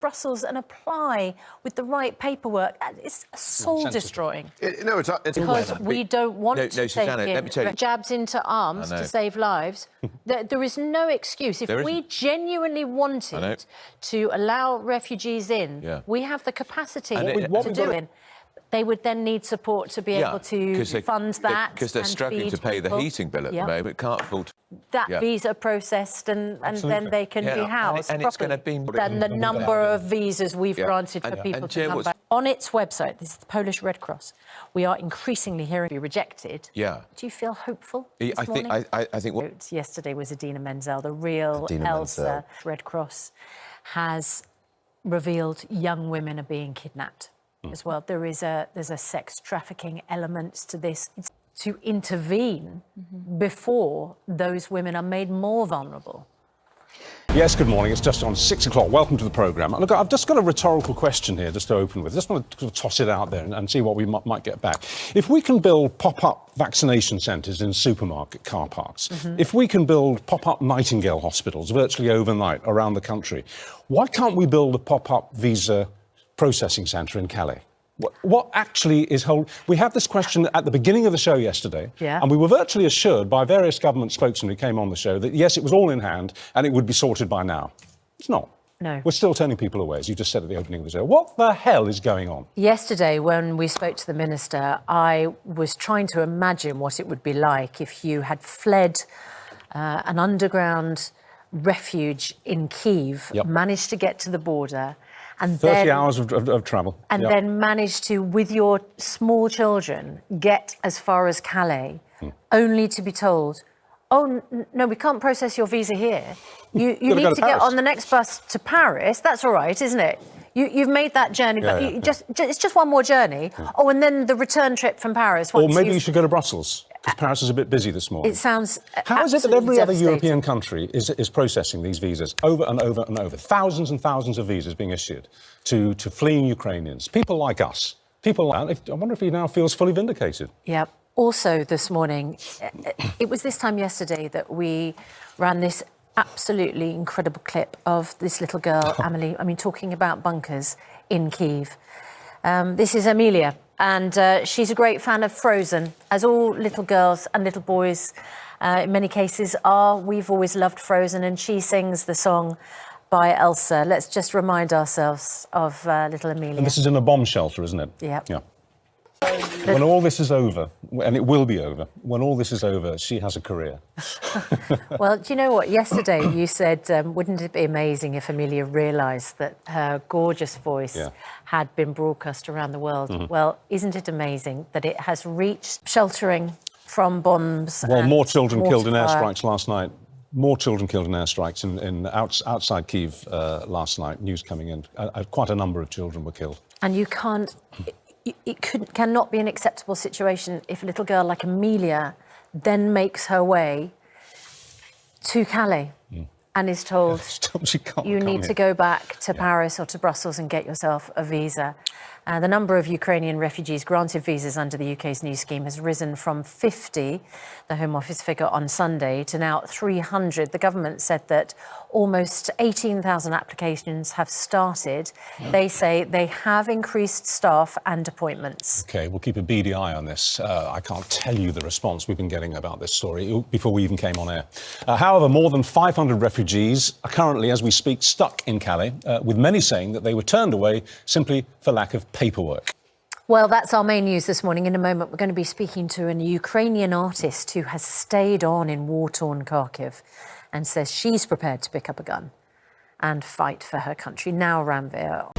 Brussels and apply with the right paperwork. It's soul-destroying. No, it's because we don't want to Susanna, let me tell you. take jabs into arms to save lives. There is no excuse. If we genuinely wanted to allow refugees in, we have the capacity to do it. They would then need support to be able to fund that. Because they're struggling to pay the heating bill at the moment, can't afford that visa processed and then they can be housed and it's going to be than the number of visas we've granted for people to come back. On its website, this is the Polish Red Cross, we are increasingly hearing be rejected. Do you feel hopeful this morning? I think yesterday was Adina Menzel, the real Elsa. Red Cross has revealed young women are being kidnapped as well. There's a sex trafficking element to this. It's to intervene before those women are made more vulnerable. Yes, good morning. It's just on 6 o'clock. Welcome to the programme. Look, I've just got a rhetorical question here just to open with. I just want to toss it out there and see what we might get back. If we can build pop-up vaccination centres in supermarket car parks, if we can build pop-up Nightingale hospitals virtually overnight around the country, why can't we build a pop-up visa processing centre in Calais? What actually is We had this question at the beginning of the show yesterday, and we were virtually assured by various government spokesmen who came on the show that, yes, it was all in hand and it would be sorted by now. It's not. No. We're still turning people away, as you just said at the opening of the show. What the hell is going on? Yesterday, when we spoke to the Minister, I was trying to imagine what it would be like if you had fled an underground refuge in Kyiv, managed to get to the border, and 30 hours of travel. And then manage to, with your small children, get as far as Calais, only to be told, oh, no, we can't process your visa here. You need to get on the next bus to Paris. That's all right, isn't it? You've made that journey, but it's just one more journey. Oh, and then the return trip from Paris. Or maybe you should go to Brussels, because Paris is a bit busy this morning. It sounds How is it that every other European country is processing these visas over and over and over? Thousands and thousands of visas being issued to fleeing Ukrainians. People like us. People like... I wonder if he now feels fully vindicated. Yeah. Also this morning, it was this time yesterday that we ran this absolutely incredible clip of this little girl, Amelie, talking about bunkers in Kyiv. This is Amelia, and she's a great fan of Frozen, as all little girls and little boys in many cases are. We've always loved Frozen, and she sings the song by Elsa. Let's just remind ourselves of little Amelia. And this is in a bomb shelter, isn't it? Yeah. When all this is over, and it will be over, when all this is over, she has a career. Well, do you know what? Yesterday you said, wouldn't it be amazing if Amelia realised that her gorgeous voice had been broadcast around the world? Well, isn't it amazing that it has reached sheltering from bombs? Well, more children killed in airstrikes last night. More children killed in airstrikes outside Kyiv last night. News coming in. Quite a number of children were killed. And you can't... It cannot be an acceptable situation if a little girl like Amelia then makes her way to Calais and is told you need to go back to Paris or to Brussels and get yourself a visa. The number of Ukrainian refugees granted visas under the UK's new scheme has risen from 50, the Home Office figure on Sunday, to now 300. The government said that almost 18,000 applications have started. They say they have increased staff and appointments. OK, we'll keep a beady eye on this. I can't tell you the response we've been getting about this story before we even came on air. However, more than 500 refugees are currently, as we speak, stuck in Calais, with many saying that they were turned away simply for lack of paperwork. Well, that's our main news this morning. In a moment, we're going to be speaking to an Ukrainian artist who has stayed on in war-torn Kharkiv and says she's prepared to pick up a gun and fight for her country. Now, Ranveer.